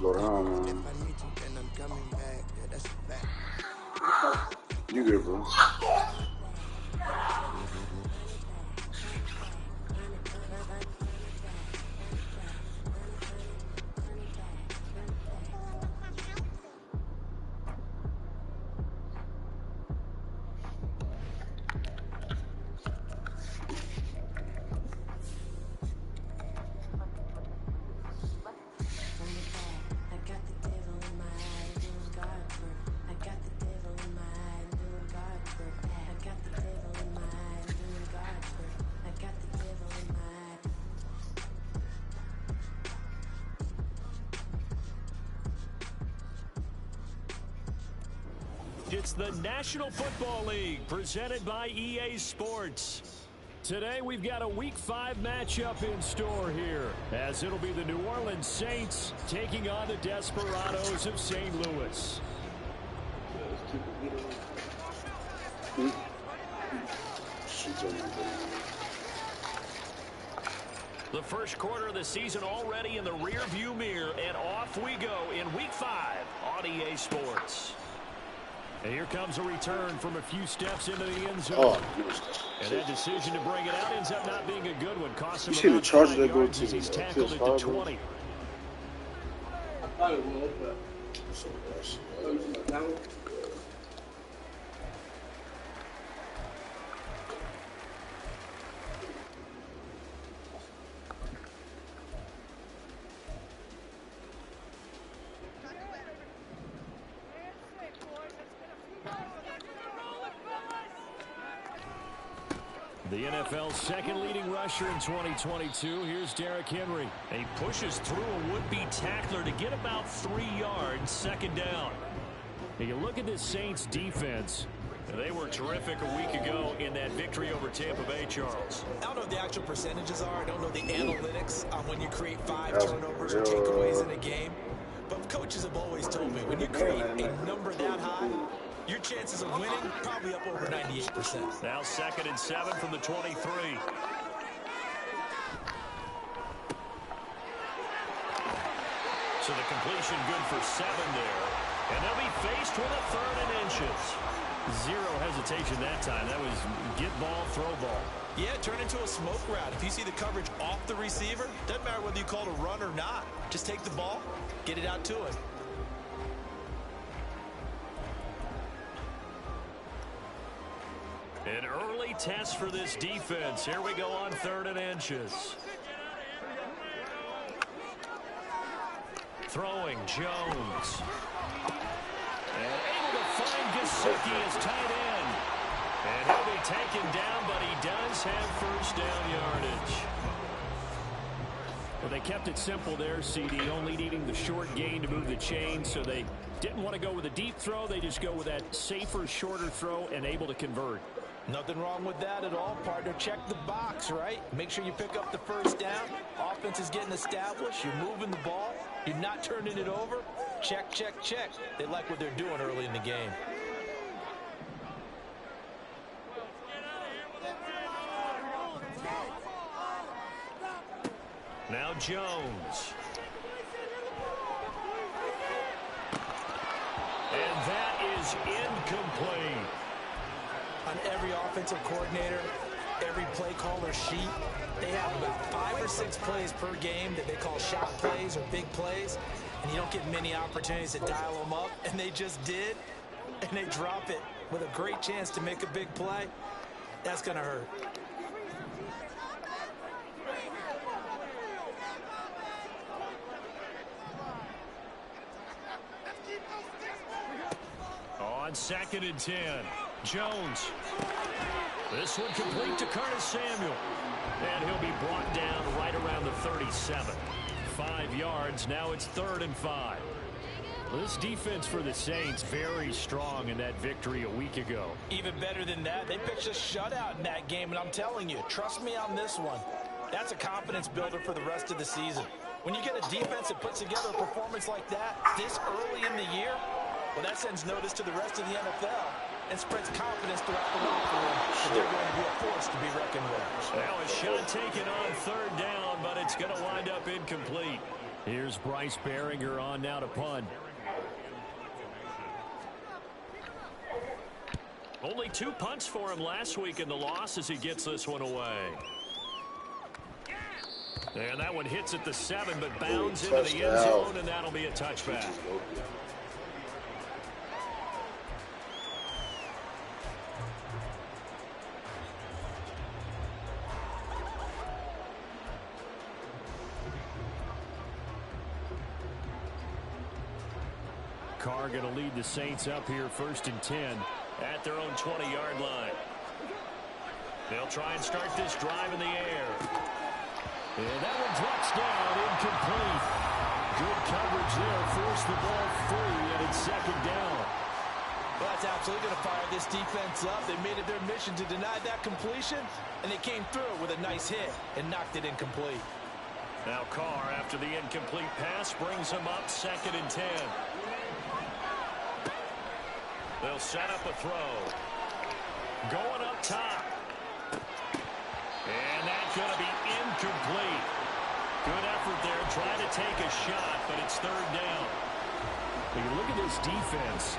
slow down, man. You good, bro? It's the National Football League presented by EA Sports. Today we've got a Week 5 matchup in store here, as it'll be the New Orleans Saints taking on the Desperados of St. Louis. The first quarter of the season already in the rear-view mirror, and off we go in Week 5 on EA Sports. And here comes a return from a few steps into the end zone. And that decision to bring it out ends up not being a good one. Cost him about 5 yards as he's tackled at the 20. I thought it was, but... The NFL's second leading rusher in 2022. Here's Derrick Henry. He pushes through a would-be tackler to get about 3 yards, second down. Now you look at this Saints defense. They were terrific a week ago in that victory over Tampa Bay, Charles. I don't know what the actual percentages are. I don't know the analytics on when you create 5 turnovers or takeaways in a game. But coaches have always told me, when you create a number that high, your chances of winning probably up over 98%. Now 2nd and 7 from the 23. So the completion good for 7 there. And they'll be faced with a 3rd and inches. Zero hesitation that time. That was get ball, throw ball. Yeah, turn into a smoke route. If you see the coverage off the receiver, doesn't matter whether you call it a run or not. Just take the ball, get it out to him. An early test for this defense. Here we go on 3rd and inches. Throwing Jones. And able to find Gesicki as tight end. And he'll be taken down, but he does have first down yardage. Well, they kept it simple there, CD, only needing the short gain to move the chain, so they didn't want to go with a deep throw. They just go with that safer, shorter throw and able to convert. Nothing wrong with that at all, partner. Check the box, right? Make sure you pick up the first down. Offense is getting established. You're moving the ball. You're not turning it over. Check, check, check. They like what they're doing early in the game. Now Jones. And that is incomplete. On every offensive coordinator, every play caller sheet, they have about 5 or 6 plays per game that they call shot plays or big plays, and you don't get many opportunities to dial them up, and they just did, and they drop it with a great chance to make a big play. That's going to hurt. On 2nd and 10, Jones. This one complete to Curtis Samuel. And he'll be brought down right around the 37. 5 yards, now it's 3rd and 5. Well, this defense for the Saints very strong in that victory a week ago. Even better than that, they pitched a shutout in that game, and I'm telling you, trust me on this one. That's a confidence builder for the rest of the season. When you get a defense that puts together a performance like that this early in the year, well, that sends notice to the rest of the NFL and spreads confidence throughout the locker room that they're going to be a force to be reckoned with. Now a shot taken on 3rd down, but it's going to wind up incomplete. Here's Bryce Behringer on now to punt. Only 2 punts for him last week in the loss as he gets this one away. And that one hits at the 7, but bounds into the end zone, and that'll be a touchback. Carr going to lead the Saints up here 1st and 10 at their own 20-yard line. They'll try and start this drive in the air. And that one drops down, incomplete. Good coverage there, forced the ball free, and it's 2nd down. Well, that's absolutely going to fire this defense up. They made it their mission to deny that completion, and they came through with a nice hit and knocked it incomplete. Now Carr, after the incomplete pass, brings him up 2nd and 10. They'll set up a throw. Going up top. And that's going to be incomplete. Good effort there, trying to take a shot, but it's 3rd down. When you look at this defense,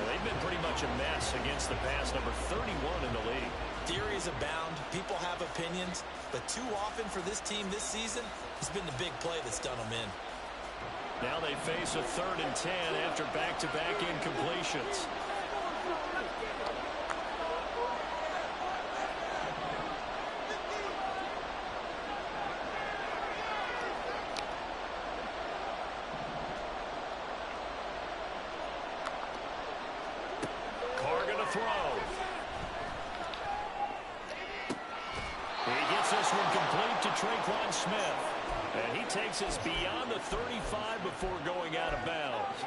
they've been pretty much a mess against the pass, number 31 in the league. Theories abound. People have opinions. But too often for this team this season, it's been the big play that's done them in. Now they face a 3rd and 10 after back-to-back incompletions. Carr gonna throw. He gets this one complete to Tre'Quan Smith. And he takes us beyond the 35 before going out of bounds.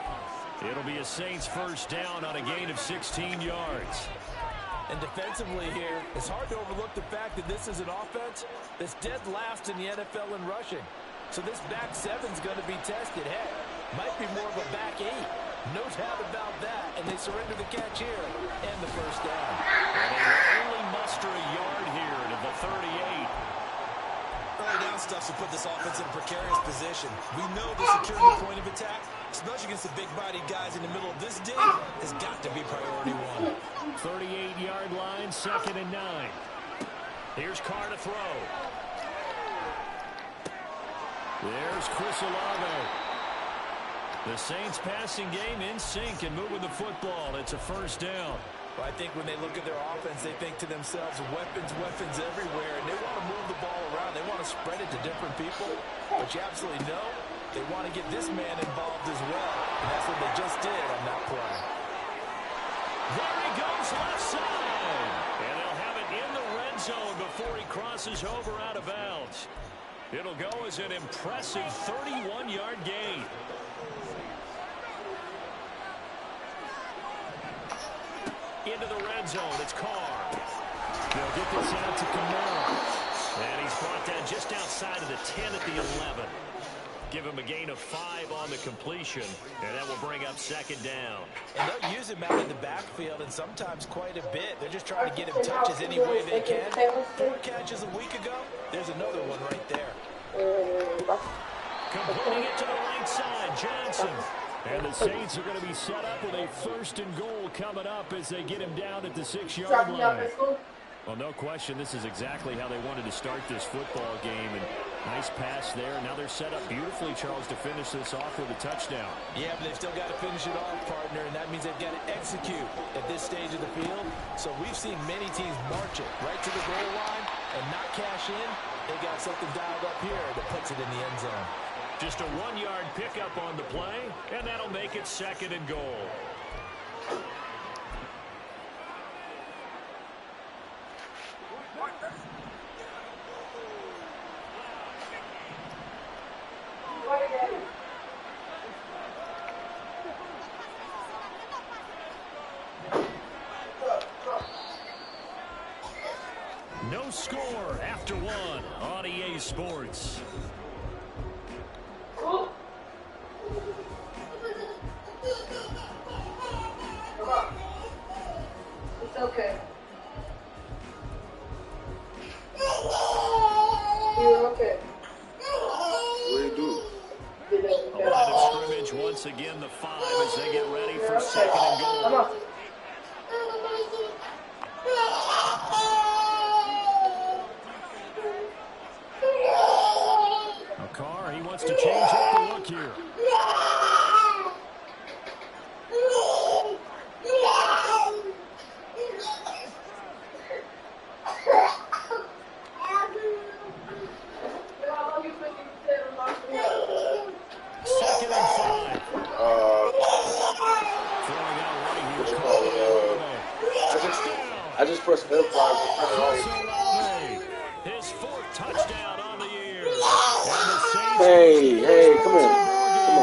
It'll be a Saints 1st down on a gain of 16 yards. And defensively here, it's hard to overlook the fact that this is an offense that's dead last in the NFL in rushing. So this back 7's going to be tested. Heck, might be more of a back 8. No doubt about that. And they surrender the catch here and the 1st down. And they will only muster a yard here to the 38. Early down stuff to put this offense in a precarious position. We know the securing point of attack, especially against the big-bodied guys in the middle of this D, has got to be priority 1. 38-yard line, 2nd and 9. Here's Carr to throw. There's Chris Olave. The Saints passing game in sync and moving the football. It's a 1st down. Well, I think when they look at their offense, they think to themselves, weapons everywhere, and they want to move the ball around. They want to spread it to different people. But you absolutely know they want to get this man involved as well. And that's what they just did on that play. There he goes left side. And they'll have it in the red zone before he crosses over out of bounds. It'll go as an impressive 31-yard gain. Into the red zone, it's Carr. They'll get this out to Kamara. And he's brought down just outside of the 10 at the 11. Give him a gain of 5 on the completion, and that will bring up 2nd down. And they'll use him out in the backfield, and sometimes quite a bit. They're just trying to get him touches any way they can. 4 catches a week ago, there's another one right there. Completing it to the right side, Johnson. And the Saints are going to be set up with a 1st and goal coming up as they get him down at the 6-yard line. Well, no question, this is exactly how they wanted to start this football game. And nice pass there. Now they're set up beautifully, Charles, to finish this off with a touchdown. Yeah, but they've still got to finish it off, partner, and that means they've got to execute at this stage of the field. So we've seen many teams march it right to the goal line and not cash in. They got something dialed up here that puts it in the end zone. Just a 1-yard pickup on the play, and that'll make it 2nd and goal. No score after 1 on EA Sports. It's okay. You're okay. What do you do? once again the 5 as they get ready for 2nd and goal. Carr, he wants to change up the look here. I just pressed F5 to turn it his 4th touchdown on the year. Hey, come on.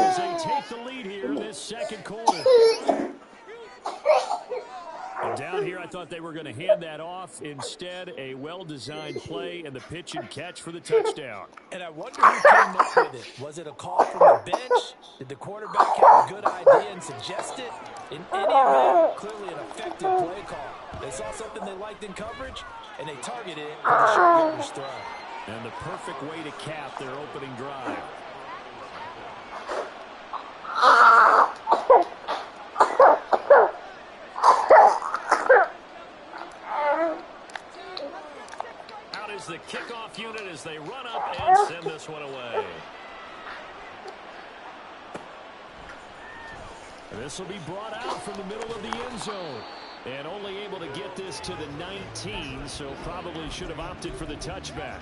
As they take the lead here in this 2nd quarter. And down here, I thought they were going to hand that off. Instead, a well-designed play and the pitch and catch for the touchdown. And I wonder who came up with it. Was it a call from the bench? Did the quarterback have a good idea and suggest it? In any event, clearly an effective play call. They saw something they liked in coverage, and they targeted it with a short yardage throw. And the perfect way to cap their opening drive. Out is the kickoff unit as they run up and send this one away. This will be brought out from the middle of the end zone. And only able to get this to the 19, so probably should have opted for the touchback.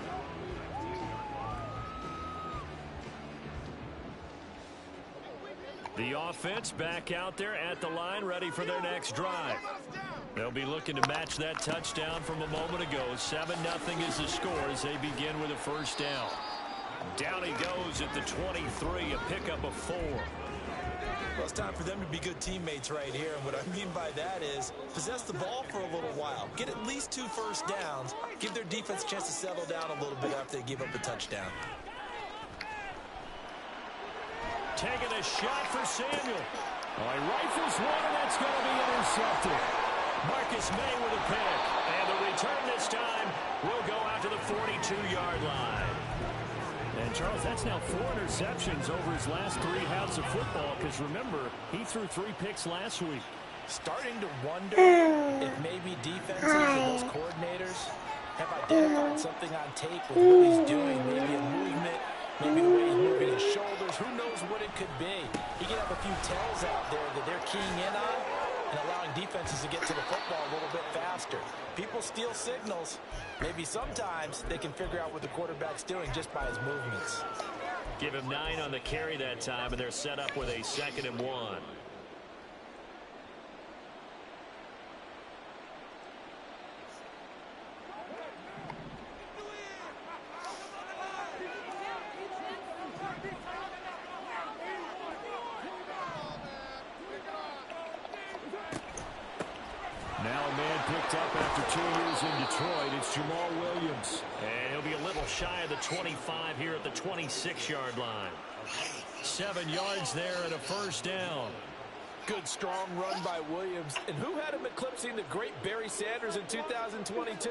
The offense back out there at the line, ready for their next drive. They'll be looking to match that touchdown from a moment ago. 7-0 is the score as they begin with a 1st down. Down he goes at the 23, a pickup of 4. Well, it's time for them to be good teammates right here. And what I mean by that is possess the ball for a little while. Get at least 2 first downs. Give their defense a chance to settle down a little bit after they give up a touchdown. Taking a shot for Samuel. He rifles one, and that's going to be intercepted. Marcus May with a pick. And the return this time will go out to the 42-yard line. And, Charles, that's now 4 interceptions over his last 3 halves of football because, remember, he threw 3 picks last week. Starting to wonder if maybe defenses and those coordinators have identified something on tape with what he's doing, maybe a movement, maybe the way he's moving his shoulders. Who knows what it could be? He could have a few tells out there that they're keying in on and allowing defenses to get to the football a little bit faster. People steal signals. Maybe sometimes they can figure out what the quarterback's doing just by his movements. Give him 9 on the carry that time, and they're set up with a 2nd and 1. Picked up after 2 years in Detroit, it's Jamal Williams. And he'll be a little shy of the 25 here at the 26-yard line. 7 yards there and a 1st down. Good, strong run by Williams. And who had him eclipsing the great Barry Sanders in 2022?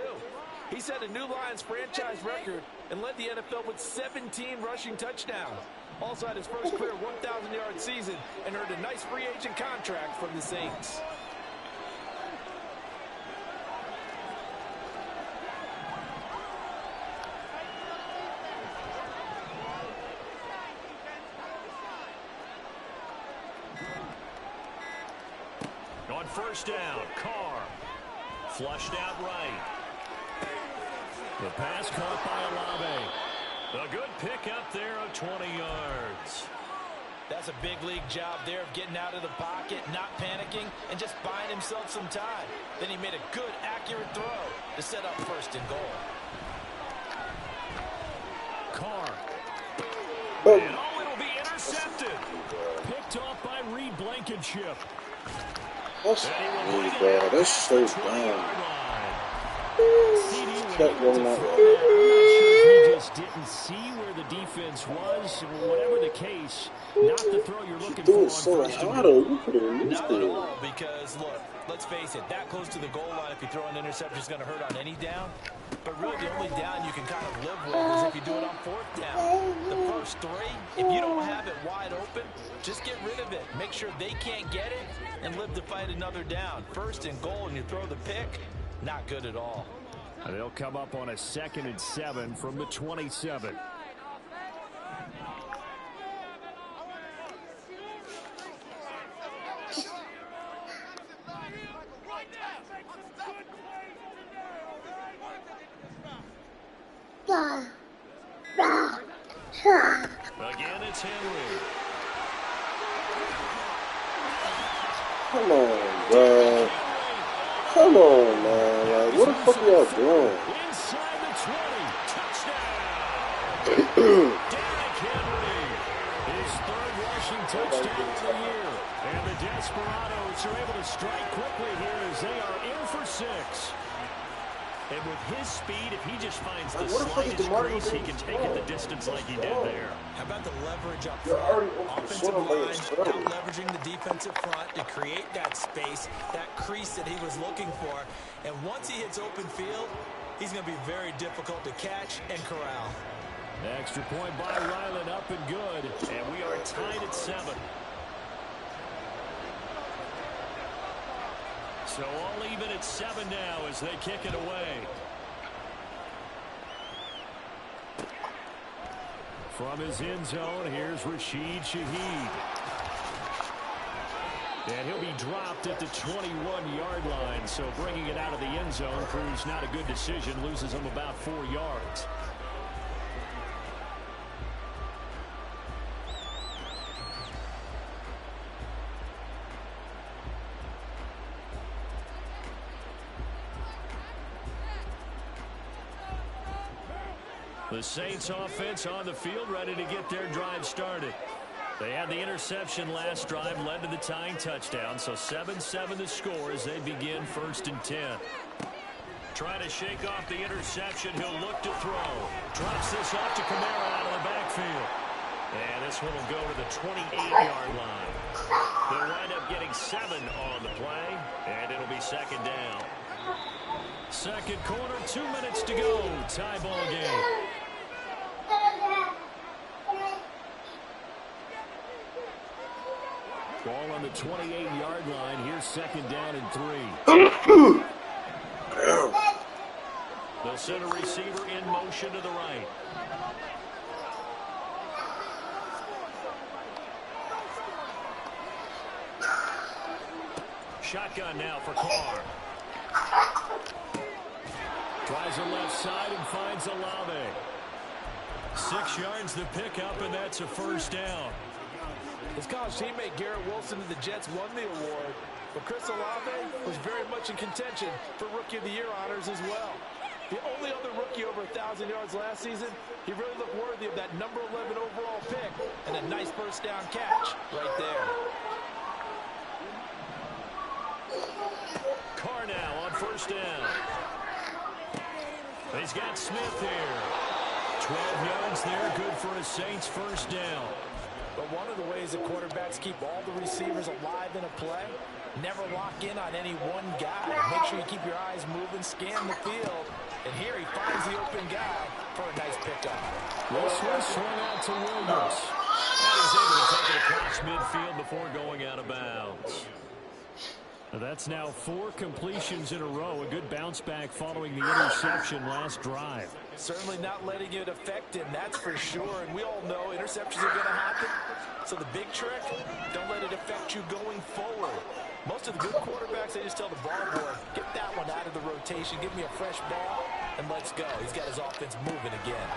He set a new Lions franchise record and led the NFL with 17 rushing touchdowns. Also had his first clear 1,000-yard season and earned a nice free agent contract from the Saints. On 1st down, Carr. Flushed out right. The pass caught by Olave. A good pick up there of 20 yards. That's a big league job there of getting out of the pocket, not panicking, and just buying himself some time. Then he made a good, accurate throw to set up 1st and goal. Carr. Boom. And it'll be intercepted. Picked off by Reed Blankenship. That's really bad. That's so bad. Kept going that way. He just didn't see where the defense was. Whatever the case, not the throw you're looking for. Dude, so hard. You could have missed Not at it. all, because, look, let's face it, that close to the goal line, if you throw an interception, is going to hurt on any down. but really the only down you can kind of live with is if you do it on 4th down. The first 3, if you don't have it wide open, just get rid of it. Make sure they can't get it and live to fight another down. 1st and goal and you throw the pick, not good at all. And they'll come up on a 2nd and 7 from the 27. Again, it's Henry. Come on, bro. Come on, man. Like, what the fuck are y'all doing? Inside the 20. Touchdown. Derrick Henry. His 3rd rushing touchdown of the year. And the Desperados are able to strike quickly here as they are in for 6. And with his speed, if he just finds the slightest crease, he can take it the distance like he did there. How about the leverage up front? Offensive line, out leveraging the defensive front to create that space, that crease that he was looking for. And once he hits open field, he's going to be very difficult to catch and corral. Extra point by Ryland, up and good. And we are tied at 7. So all even at 7 now as they kick it away. From his end zone, here's Rashid Shaheed. And he'll be dropped at the 21-yard line. So bringing it out of the end zone proves not a good decision. Loses him about 4 yards. The Saints offense on the field, ready to get their drive started. They had the interception last drive, led to the tying touchdown, so 7-7 the score as they begin 1st and 10. Trying to shake off the interception, he'll look to throw. Drops this off to Kamara out of the backfield. And this one will go to the 28-yard line. They'll wind up getting 7 on the play, and it'll be 2nd down. 2nd quarter, 2 minutes to go. Tie ball game. Ball on the 28-yard line. Here's 2nd down and 3. They'll send a receiver in motion to the right. Shotgun now for Carr. Tries the left side and finds Olave. 6 yards the pickup, and that's a 1st down. His college teammate Garrett Wilson of the Jets won the award, but Chris Olave was very much in contention for Rookie of the Year honors as well. The only other rookie over 1,000 yards last season, he really looked worthy of that number 11 overall pick and a nice 1st down catch right there. Carr now on 1st down. He's got Smith here. 12 yards there, good for a Saints 1st down. But one of the ways that quarterbacks keep all the receivers alive in a play, never lock in on any one guy. Make sure you keep your eyes moving, scan the field. And here he finds the open guy for a nice pickup. This one swung out to Williams. And he's able to take it across midfield before going out of bounds. That's now 4 completions in a row. A good bounce back following the interception last drive. Certainly not letting it affect him, that's for sure. And we all know interceptions are going to happen. So the big trick, don't let it affect you going forward. Most of the good quarterbacks, they just tell the ball boy, get that one out of the rotation, give me a fresh ball, and let's go. He's got his offense moving again.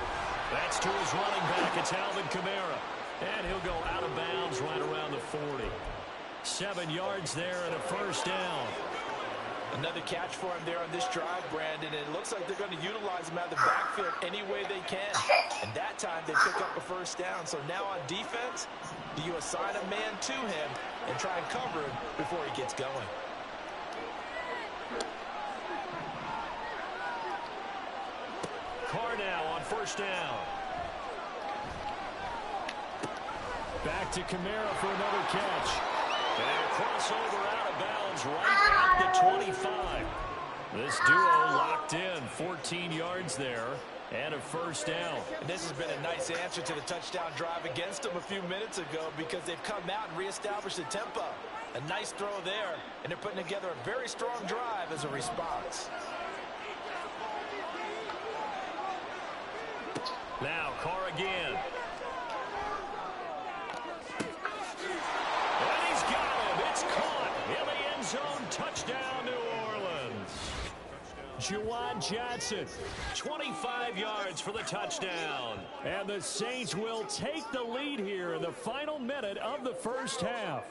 That's to his running back. It's Alvin Kamara. And he'll go out of bounds right around the 40. 7 yards there and a 1st down. Another catch for him there on this drive, Brandon. And it looks like they're going to utilize him out of the backfield any way they can. And that time they pick up a 1st down. So now on defense, do you assign a man to him and try and cover him before he gets going? Carr now on 1st down. Back to Kamara for another catch. And a crossover out of bounds right at the 25. This duo locked in, 14 yards there, and a first down. And this has been a nice answer to the touchdown drive against them a few minutes ago because they've come out and reestablished the tempo. A nice throw there, and they're putting together a very strong drive as a response. Now, Carr again. And he's got him. It's caught in the end zone. Touchdown, New Orleans. Juwan Johnson, 25 yards for the touchdown. And the Saints will take the lead here in the final minute of the first half.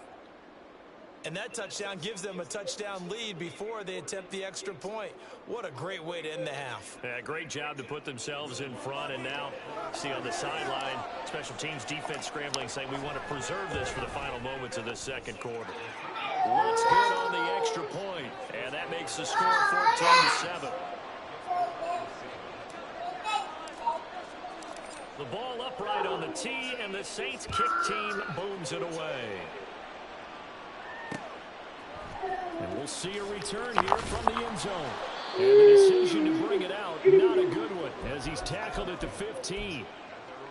And that touchdown gives them a touchdown lead before they attempt the extra point. What a great way to end the half. Yeah, great job to put themselves in front. And now, see on the sideline, special teams defense scrambling, saying we want to preserve this for the final moments of this second quarter. Looks good on the extra point, and that makes the score 14-7. The ball upright on the tee, and the Saints kick team booms it away. And we'll see a return here from the end zone. And the decision to bring it out, not a good one, as he's tackled at the 15.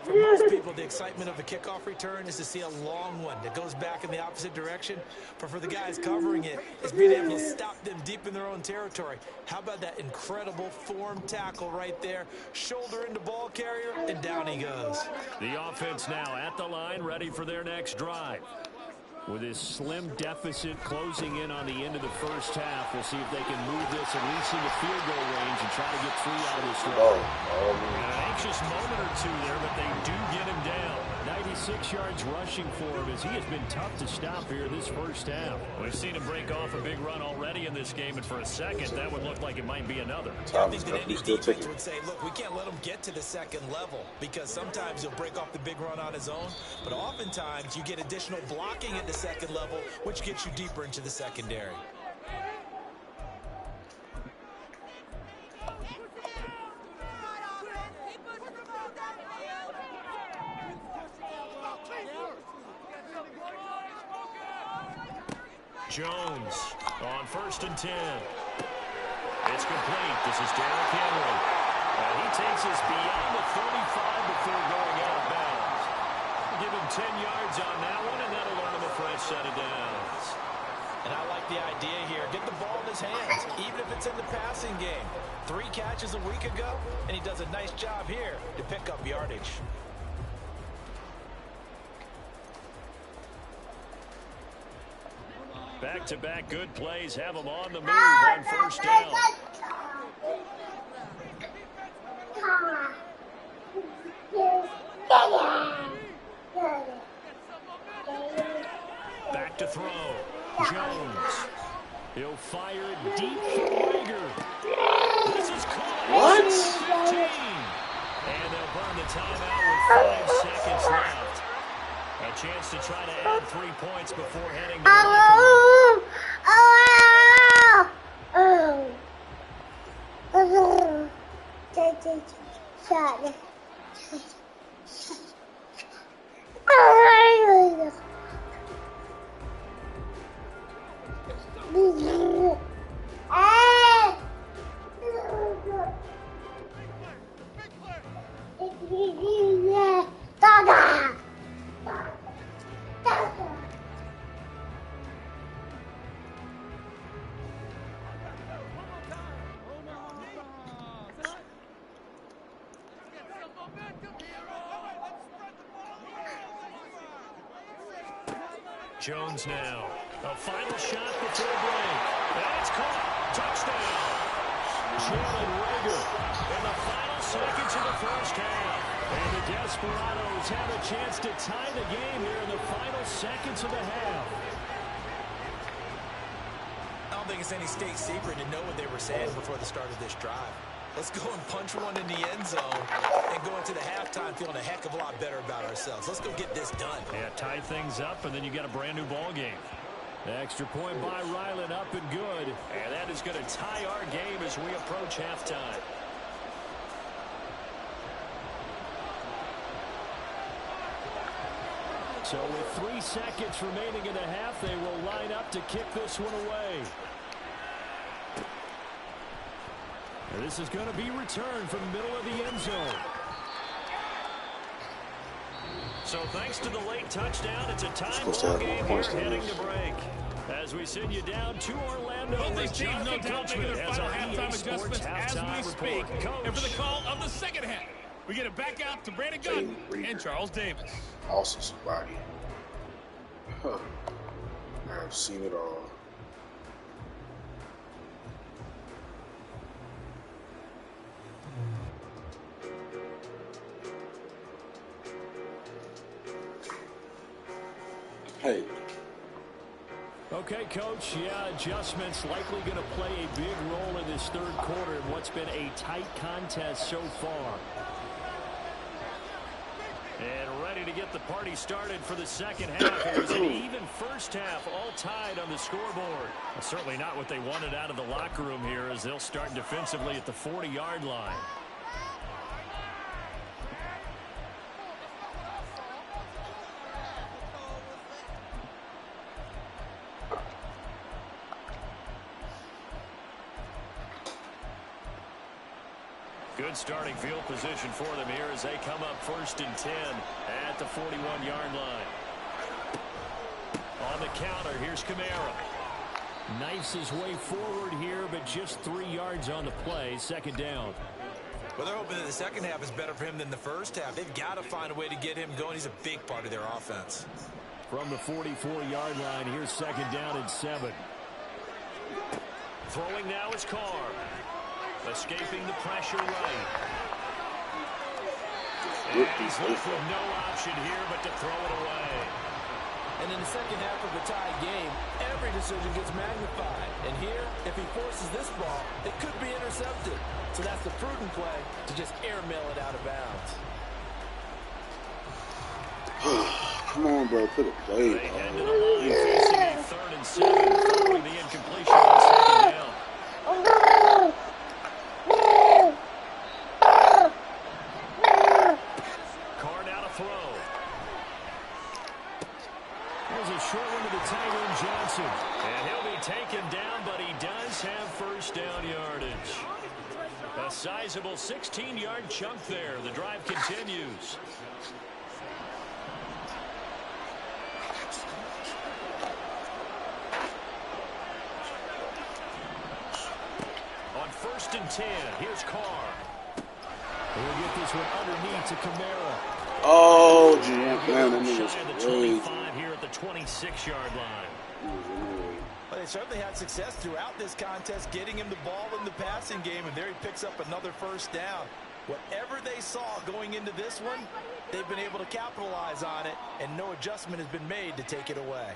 For most people, the excitement of a kickoff return is to see a long one that goes back in the opposite direction. But for the guys covering it, it's being able to stop them deep in their own territory. How about that incredible form tackle right there? Shoulder into ball carrier, and down he goes. The offense now at the line, ready for their next drive. With his slim deficit closing in on the end of the first half, we'll see if they can move this at least into field goal range and try to get 3 out of this one. An anxious moment or two there, but they do get him down. 96 yards rushing for him as he has been tough to stop here this first half. We've seen him break off a big run already in this game, and for a second, that would look like it might be another. I think that any defense would say, look, we can't let him get to the second level because sometimes he'll break off the big run on his own, but oftentimes you get additional blocking at the second level, which gets you deeper into the secondary. Jones on 1st and 10. It's complete. This is Derrick Henry. He takes us beyond the 35 before going out of bounds. Give him 10 yards on that one, and that'll earn him a fresh set of downs. And I like the idea here. Get the ball in his hands, even if it's in the passing game. 3 catches a week ago, and he does a nice job here to pick up yardage. Back-to-back good plays have him on the move on 1st down. Back to throw. Jones. He'll fire it deep for Rager. This is caught. What? 15. And they'll burn the timeout with 5 seconds left. A chance to try to add 3 points before heading to the locker room. Jones now. A final shot before break. That's caught. Touchdown. Jalen Rager in the final seconds of the first half. And the Desperados have a chance to tie the game here in the final seconds of the half. I don't think it's any state secret to know what they were saying before the start of this drive. Let's go and punch one in the end zone and go into the halftime feeling a heck of a lot better about ourselves. Let's go get this done. Yeah, tie things up, and then you got a brand new ball game. The extra point by Ryland up and good. And that is going to tie our game as we approach halftime. So with 3 seconds remaining in the half, they will line up to kick this one away. And this is going to be returned from the middle of the end zone. So thanks to the late touchdown, it's a time ball game here heading to break. As we send you down to Orlando, both these teams no doubt making their final halftime adjustments as we speak. And for the call of the second half, we get it back out to Brandon Gunn and Charles Davis. Also somebody. Huh. I've seen it all. Hey. Okay, Coach. Yeah, adjustments likely going to play a big role in this third quarter in what's been a tight contest so far. And ready to get the party started for the second half. It was an even first half, all tied on the scoreboard. Well, certainly not what they wanted out of the locker room here as they'll start defensively at the 40-yard line. Good starting field position for them here as they come up 1st and 10 at the 41-yard line. On the counter, here's Kamara. Knifes his way forward here, but just 3 yards on the play. 2nd down. Well, they're hoping that the second half is better for him than the first half. They've got to find a way to get him going. He's a big part of their offense. From the 44-yard line, here's 2nd down and 7. Throwing now is Carr. Escaping the pressure right. And he's left with no option here but to throw it away. And in the second half of the tie game, every decision gets magnified. And here, if he forces this ball, it could be intercepted. So that's the prudent play to just airmail it out of bounds. Come on, bro. Put a play. They head to the line facing a 3rd and 7 following the incompletion on 2nd down. Carr now to throw. There's a short one to the tight end, Johnson. And he'll be taken down, but he does have 1st down yardage. A sizable 16-yard chunk there. The drive continues. On 1st and 10, here's Carr. We'll get this one underneath to Kamara. Oh, man, that nigga's crazy. 25 here at the 26-yard line. Well, they certainly had success throughout this contest, getting him the ball in the passing game, and there he picks up another 1st down. Whatever they saw going into this one, they've been able to capitalize on it, and no adjustment has been made to take it away.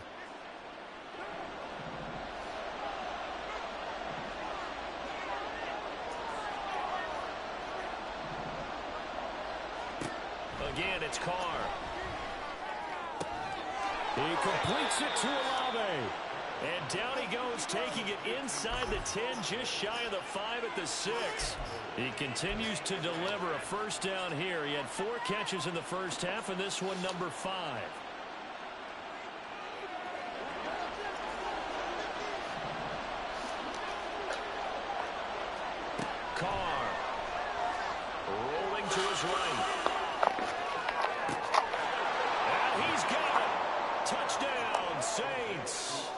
Again, it's Carr. He completes it to Olave. And down he goes, taking it inside the 10, just shy of the 5 at the 6. He continues to deliver a 1st down here. He had 4 catches in the first half, and this one number 5. Carr. Rolling to his right. He's got it. Touchdown, Saints.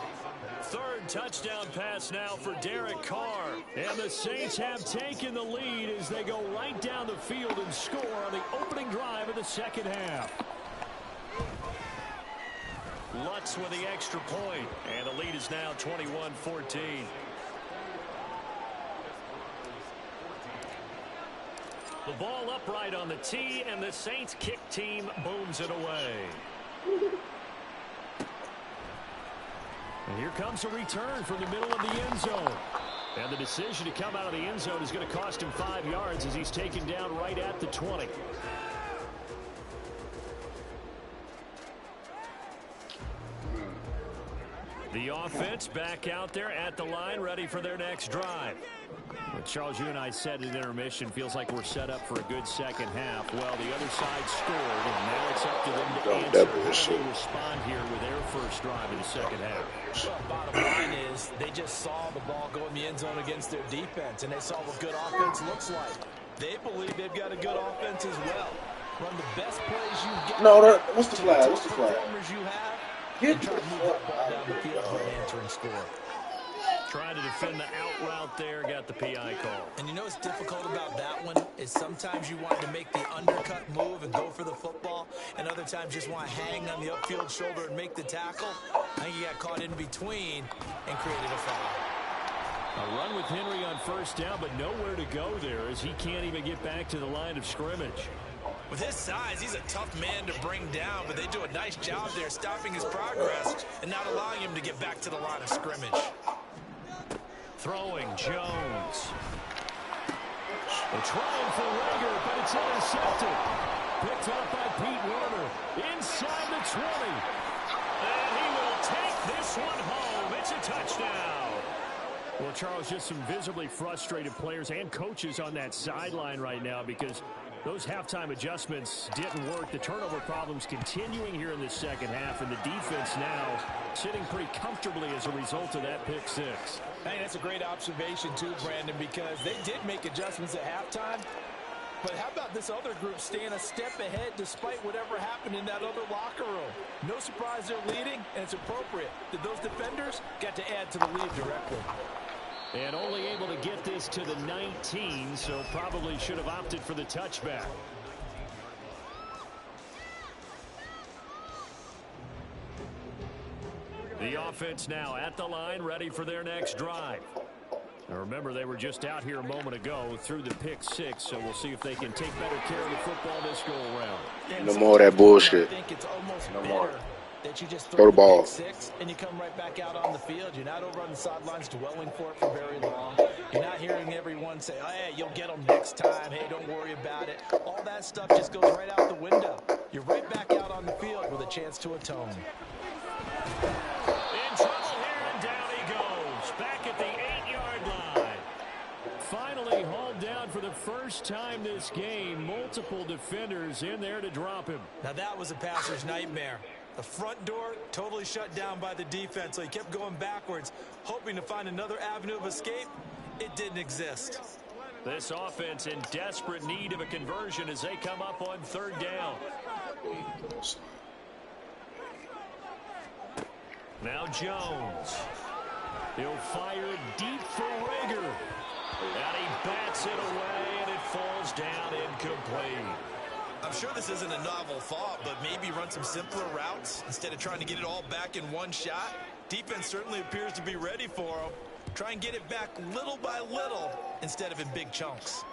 3rd touchdown pass now for Derek Carr. And the Saints have taken the lead as they go right down the field and score on the opening drive of the second half. Lutz with the extra point. And the lead is now 21-14. The ball upright on the tee, and the Saints kick team booms it away. And here comes a return from the middle of the end zone. And the decision to come out of the end zone is going to cost him 5 yards as he's taken down right at the 20. The offense back out there at the line, ready for their next drive. Well, Charles, you and I said at intermission, feels like we're set up for a good second half. Well, the other side scored, and now it's up to them to answer. How do they respond here with their first drive in the second half? Well, bottom line is they just saw the ball go in the end zone against their defense, and they saw what good offense looks like. They believe they've got a good offense as well. Run the best plays you've got. No, what's the flag? What's the flag? You have, Get try to move that ball down the field for an answering score. Trying to defend the out route there, got the PI call. And you know what's difficult about that one is sometimes you want to make the undercut move and go for the football, and other times just want to hang on the upfield shoulder and make the tackle. I think he got caught in between and created a foul. A run with Henry on first down, but nowhere to go there as he can't even get back to the line of scrimmage. With his size, he's a tough man to bring down, but they do a nice job there stopping his progress and not allowing him to get back to the line of scrimmage. Throwing Jones. They're trying for Rager, but it's intercepted. Picked up by Pete Werner. Inside the 20. And he will take this one home. It's a touchdown. Well, Charles, just some visibly frustrated players and coaches on that sideline right now because those halftime adjustments didn't work. The turnover problems continuing here in the second half, and the defense now sitting pretty comfortably as a result of that pick six. Hey, that's a great observation too, Brandon, because they did make adjustments at halftime. But how about this other group staying a step ahead despite whatever happened in that other locker room? No surprise they're leading, and it's appropriate that those defenders got to add to the lead directly. And only able to get this to the 19, so probably should have opted for the touchback. The offense now at the line, ready for their next drive. Now remember, they were just out here a moment ago through the pick six, so we'll see if they can take better care of the football this go-around. No more of that bullshit. I think it's almost No more. that you just Throw the ball. Pick six and you come right back out on the field. You're not over on the sidelines dwelling for it for very long. You're not hearing everyone say, oh, hey, you'll get them next time. Hey, don't worry about it. All that stuff just goes right out the window. You're right back out on the field with a chance to atone. In trouble here, and down he goes. Back at the 8-yard line. Finally hauled down for the first time this game. Multiple defenders in there to drop him. Now that was a passer's nightmare. The front door totally shut down by the defense, so he kept going backwards, hoping to find another avenue of escape. It didn't exist. This offense in desperate need of a conversion as they come up on third down. Now Jones. He'll fire deep for Rager. And he bats it away, and it falls down incomplete. I'm sure this isn't a novel thought, but maybe run some simpler routes instead of trying to get it all back in one shot. Defense certainly appears to be ready for him. Try and get it back little by little instead of in big chunks.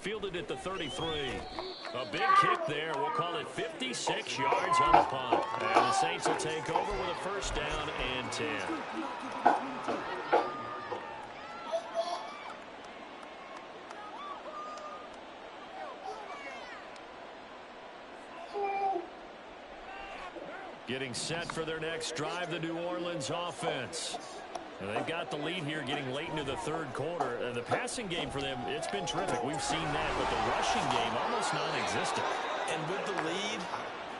Fielded at the 33. A big kick there. We'll call it 56 yards on the punt. And the Saints will take over with a first down and 10. Getting set for their next drive, the New Orleans offense. And they've got the lead here getting late into the third quarter. The passing game for them, it's been terrific. We've seen that, but the rushing game almost non-existent. And with the lead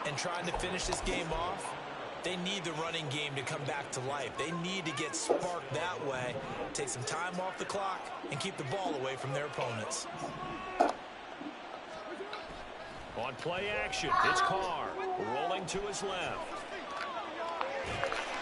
and trying to finish this game off, they need the running game to come back to life. They need to get sparked that way, take some time off the clock, and keep the ball away from their opponents. On play action, it's Carr rolling to his left.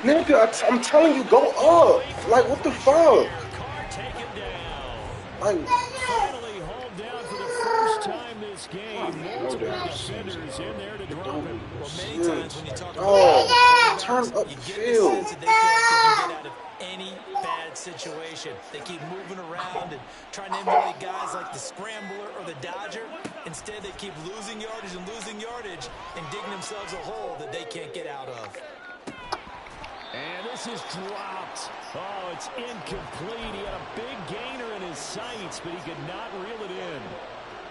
Nigga, I'm telling you, go up. Like, what the fuck? Carr taken down. Like, Finally hauled down for the first time this game. Multiple defenders in there to drop him. Well, many times when you talk oh, turn you get the upfield. sense that they feel like they can get out of any bad situation. They keep moving around and trying to emulate guys like the Scrambler or the Dodger. Instead, they keep losing yardage and digging themselves a hole that they can't get out of. And this is dropped. Oh, it's incomplete. He had a big gainer in his sights, but he could not reel it in.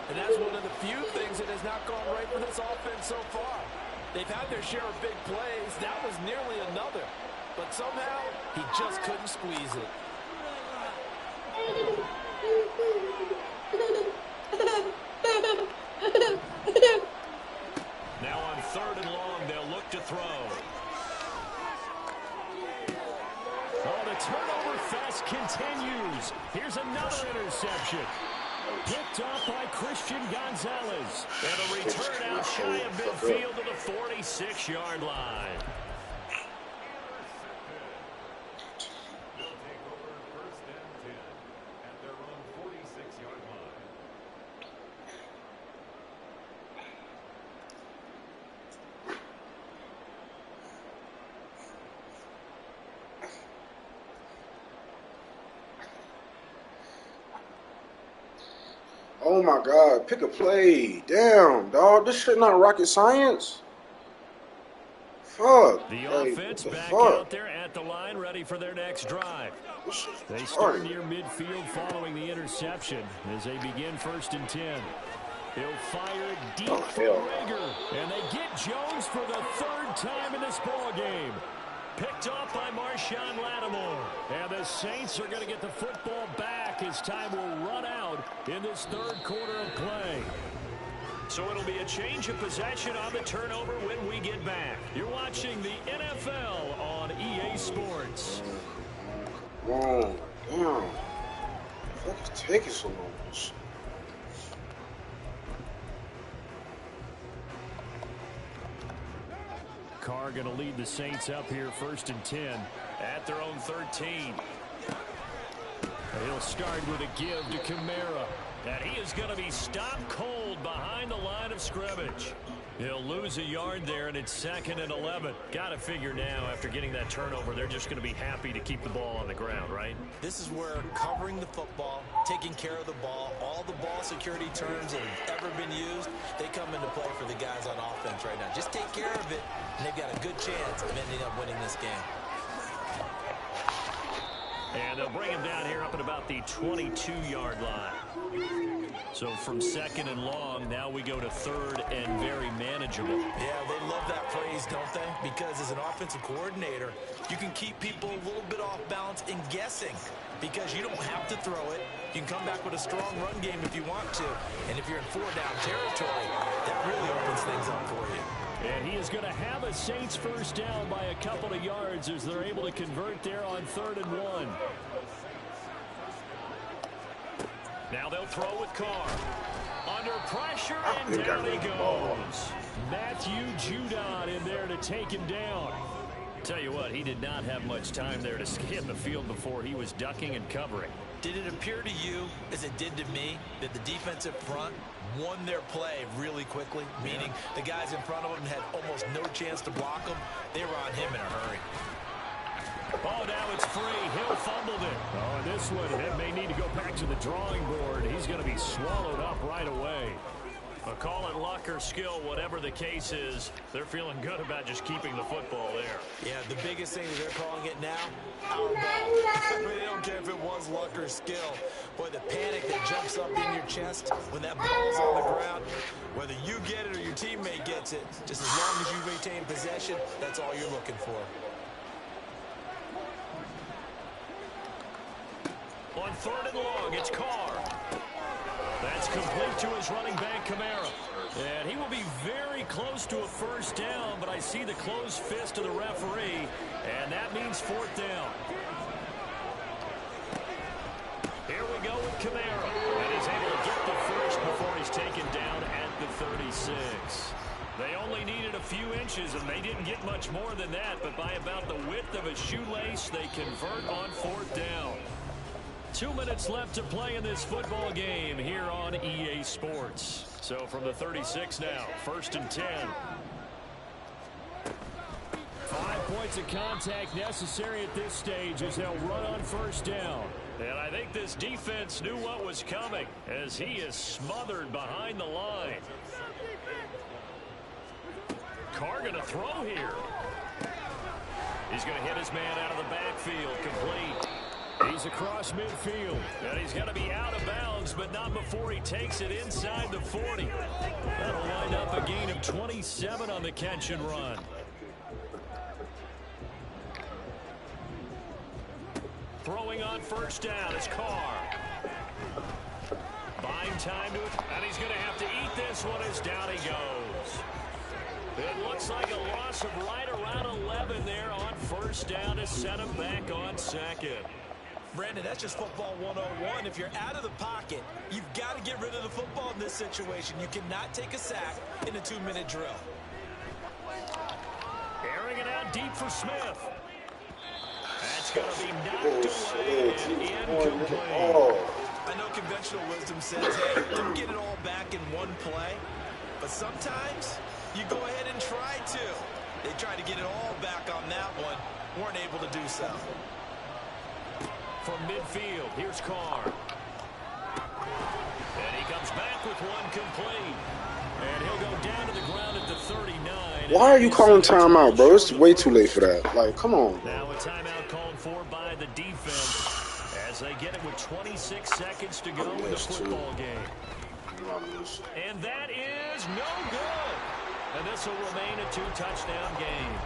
And that's one of the few things that has not gone right for this offense so far. They've had their share of big plays. That was nearly another. but somehow he just couldn't squeeze it. Now on 3rd and long, they'll look to throw. Oh, the turnover fest continues. Here's another interception. Picked off by Christian Gonzalez. And a return out shy of midfield to the 46-yard line. Oh my God, pick a play. Damn, dog. This shit not rocket science. Fuck. The like, offense back fuck? out there at the line, ready for their next drive. They start near midfield following the interception as they begin 1st and 10. He'll fire deep for Rager, and they get Jones for the 3rd time in this ball game. Picked off by Marshawn Lattimore. And the Saints are going to get the football back as time will run out in this 3rd quarter of play. So it'll be a change of possession on the turnover when we get back. You're watching the NFL on EA Sports. Whoa, damn. Fuck is taking so long? Carr going to lead the Saints up here 1st and 10 at their own 13. He'll start with a give to Kamara. And he is going to be stopped cold behind the line of scrimmage. He'll lose a yard there, and it's 2nd and 11. Got to figure now, after getting that turnover, they're just going to be happy to keep the ball on the ground, right? This is where covering the football, taking care of the ball, all the ball security terms that have ever been used, they come into play for the guys on offense right now. Just take care of it, and they've got a good chance of ending up winning this game. And they'll bring him down here up at about the 22-yard line. So from 2nd and long, now we go to 3rd and very manageable. Yeah, they love that phrase, don't they? Because as an offensive coordinator, you can keep people a little bit off balance and guessing because you don't have to throw it. You can come back with a strong run game if you want to. And if you're in 4-down territory, that really opens things up for you. And he is going to have a Saints 1st down by a couple of yards as they're able to convert there on 3rd and 1. Now they'll throw with Carr. Under pressure, and down he goes. Matthew Judon in there to take him down. Tell you what, he did not have much time there to scan the field before he was ducking and covering. Did it appear to you, as it did to me, that the defensive front won their play really quickly? Meaning the guys in front of them had almost no chance to block them. They were on him in a hurry. Oh, now it's free. Hill fumbled it. Oh, and this one, it may need to go back to the drawing board. He's going to be swallowed up right away. Call it luck or skill, whatever the case is, they're feeling good about just keeping the football there. Yeah, the biggest thing that they're calling it now, our ball. I mean, they don't care if it was luck or skill. Boy, the panic that jumps up in your chest when that ball's on the ground, whether you get it or your teammate gets it, just as long as you maintain possession, that's all you're looking for. On 3rd and long, it's Carr. That's complete to his running back, Kamara. And he will be very close to a 1st down, but I see the closed fist of the referee, and that means 4th down. Here we go with Kamara. And he's able to get the first before he's taken down at the 36. They only needed a few inches, and they didn't get much more than that, but by about the width of a shoelace, they convert on 4th down. 2 minutes left to play in this football game here on EA Sports. So from the 36 now, 1st and 10. 5 points of contact necessary at this stage as they'll run on 1st down. And I think this defense knew what was coming as he is smothered behind the line. Carr going to throw here. He's going to hit his man out of the backfield, complete. He's across midfield, and he's got to be out of bounds, but not before he takes it inside the 40. That'll wind up a gain of 27 on the catch and run. Throwing on first down is Carr. Buying time to it, and he's going to have to eat this one as down he goes. It looks like a loss of right around 11 there on first down to set him back on second. Brandon, that's just football 101. If you're out of the pocket, you've got to get rid of the football in this situation. You cannot take a sack in a 2-minute drill. Airing it out deep for Smith. That's going to be knocked away and incomplete. I know conventional wisdom says, hey, don't get it all back in one play. But sometimes you go ahead and try to. They tried to get it all back on that one. Weren't able to do so. From midfield, here's Carr. And he comes back with one complete. And he'll go down to the ground at the 39. Why are you calling timeout, bro? It's way too late for that. Like, come on. Now a timeout called for by the defense as they get it with 26 seconds to go in the football game. And that is no good. And this will remain a 2-touchdown game.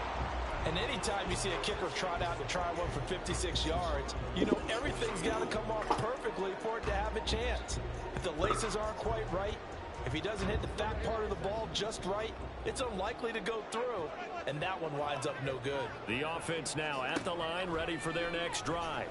And anytime you see a kicker trot out to try one for 56 yards, you know everything's got to come off perfectly for it to have a chance. If the laces aren't quite right, if he doesn't hit the fat part of the ball just right, it's unlikely to go through. And that one winds up no good. The offense now at the line, ready for their next drive.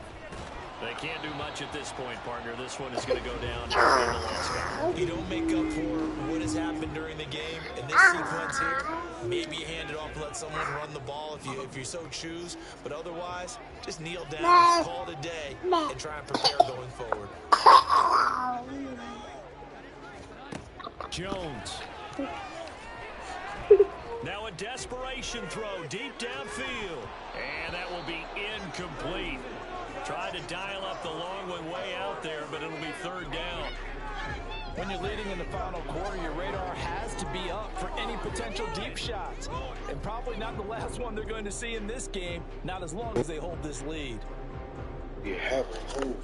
They can't do much at this point, partner. This one is going to go down in the loss. You don't make up for what has happened during the game in this sequence here. Maybe you hand it off and let someone run the ball if you so choose. But otherwise, just kneel down, call it a day, and try and prepare going forward. Jones. Now a desperation throw deep downfield. And that will be incomplete. Tried to dial up the long one way out there, but it'll be third down. When you're leading in the final quarter, your radar has to be up for any potential deep shots. And probably not the last one they're going to see in this game, not as long as they hold this lead. You have to.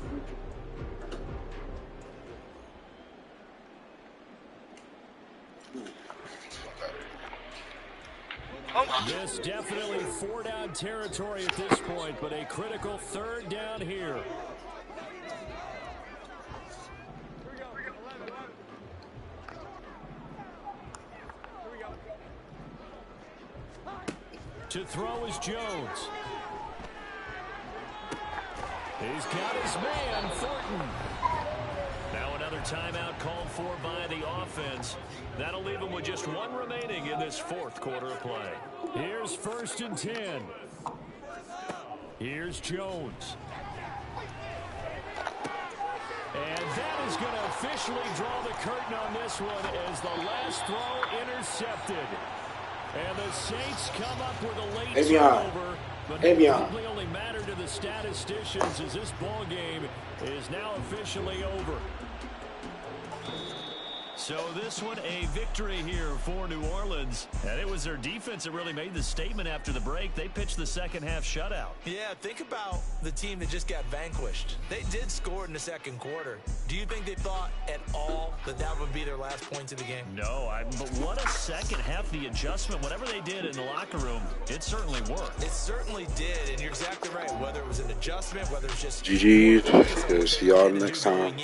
This definitely 4-down territory at this point, but a critical third down here. To throw is Jones. He's got his man, Thornton. Now another timeout called for by the offense. That'll leave him with just one remaining in this fourth quarter of play. Here's 1st and 10. Here's Jones. And that is going to officially draw the curtain on this one as the last throw intercepted. And the Saints come up with a late turnover, but it probably only mattered to the statisticians as this ball game is now officially over. So this one, a victory here for New Orleans. And it was their defense that really made the statement after the break. They pitched the second half shutout. Yeah, think about the team that just got vanquished. They did score in the second quarter. Do you think they thought at all that that would be their last points of the game? No, but what a second half. The adjustment, whatever they did in the locker room, it certainly worked. It certainly did, and you're exactly right. Whether it was an adjustment, whether it's just... GG. See y'all next time.